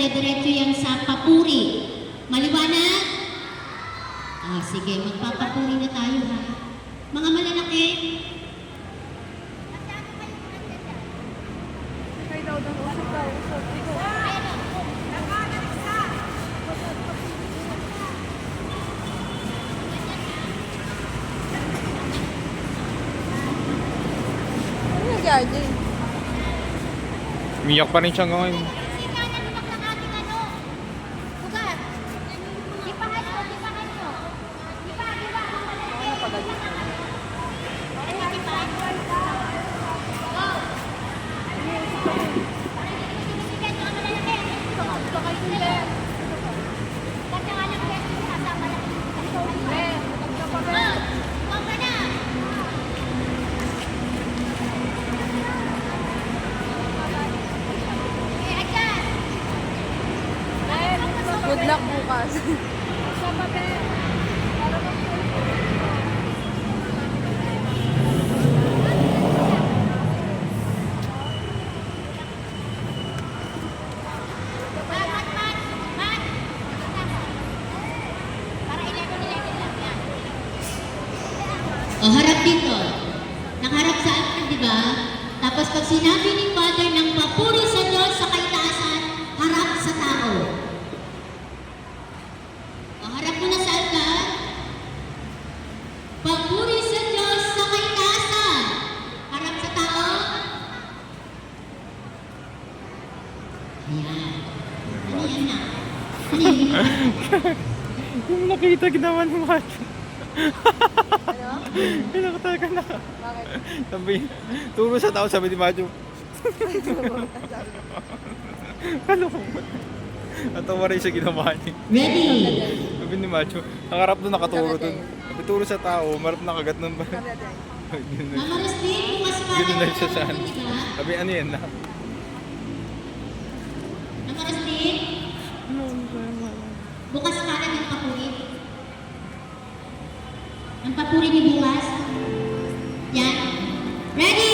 dire-diretso yan sa papuri. Maliwanag? Ah, sige, magpapapuri na tayo ha. Mga malalaki, Umiyak pa rin siya ngayon. Good luck bukas. o harap dito. Nakaharap sa akin, di ba? Tapos pag sinabi ni Father ng papuri sa Diyos sa kaitaasan, harap sa tao. O harap mo na sa altar. Papuri sa Diyos sa kaitaasan. Harap sa tao. Ayan. Ano yan na? Ano yan? Yung nakita ginawa ni Macho. Ano? Pinakataga na. Bakit? Sabi, turo sa tao, sabi ni Macho. Ano ko ba? Natawa rin siya ginawa niya. Ready? Sabi ni Macho, nakarap doon, nakaturo doon. Sabi, turo sa tao, marap nakagat nun ba? Ganun Mama Rustin, bukas pa Ganun na siya sa ano. di ba? Sabi, ano yan na? Mama Rustin, bukas para ng papuri. Ang papuri ni bukas. Yan. Ready?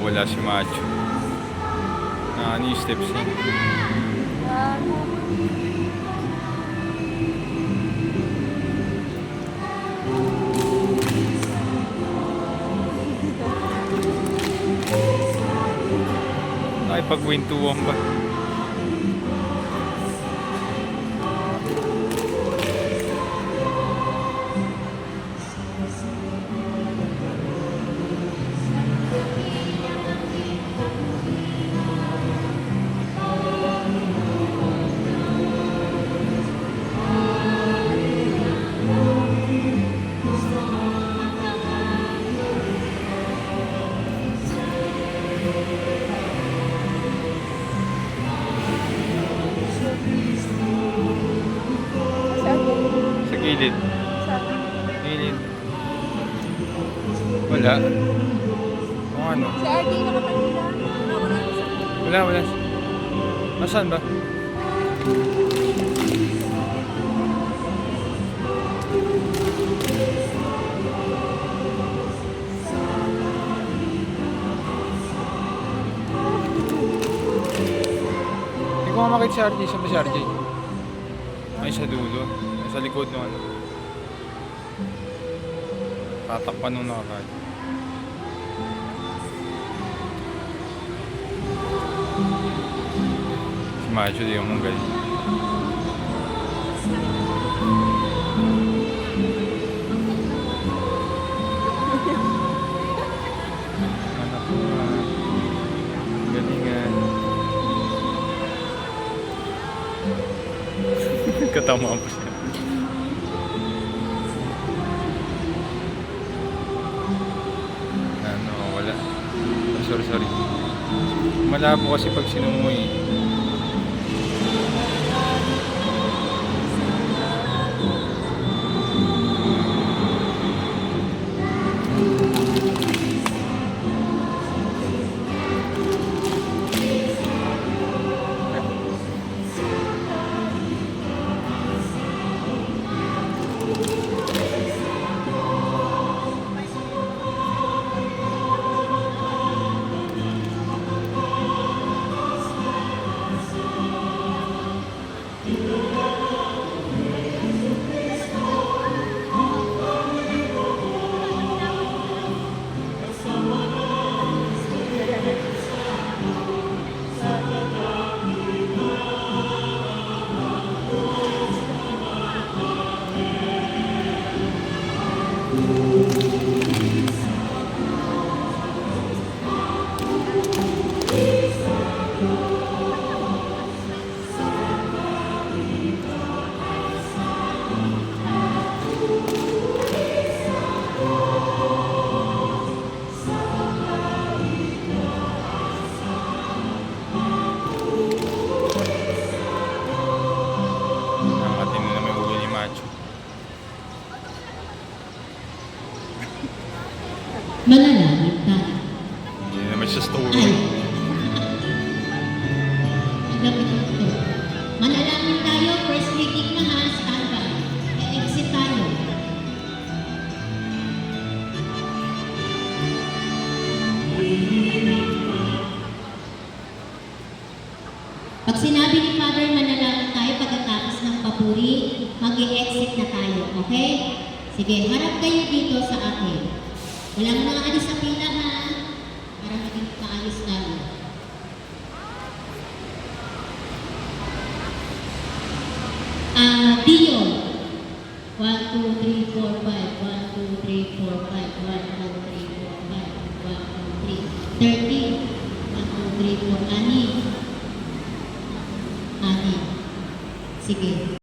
Wala si Macho. Ano yung steps niya? Ay, pagwintuwang ba? Sa gilid. Gilid. Wala. O ano? Si RD nakapagila. Wala. Nasaan ba? Hindi ko nga makita si RJ. Saan ba si RJ? Ay, sa dulo. Ay, sa likod no ano. Tatakpan nung nakakad. Si Macho di yung munggal. Katamaan pa siya. Ano, wala. Sorry. Malabo kasi pag sinungoy. Nakakatindi na may ulo ni Macho. Manalangin tayo. Hindi naman siya story. Ay. Ang gamit ito. Manalangin tayo. First reading na ha. Standby. E-exit tayo. Pag sinabi ni Father, manalangin tayo pagkatapos ng papuri, mag-e-exit na tayo. Okay? Sige, harap kayo dito sa akin. Walang mga alis sa pila ha. Para maging maayos tayo. Dio. 1, 2, 3, 4, 5. 1, 2, 3, 4, 5. 1, 2, 3, 4, 5. 1, 2, 3. 13. 1, 2, 3, 4. Ani. Sige.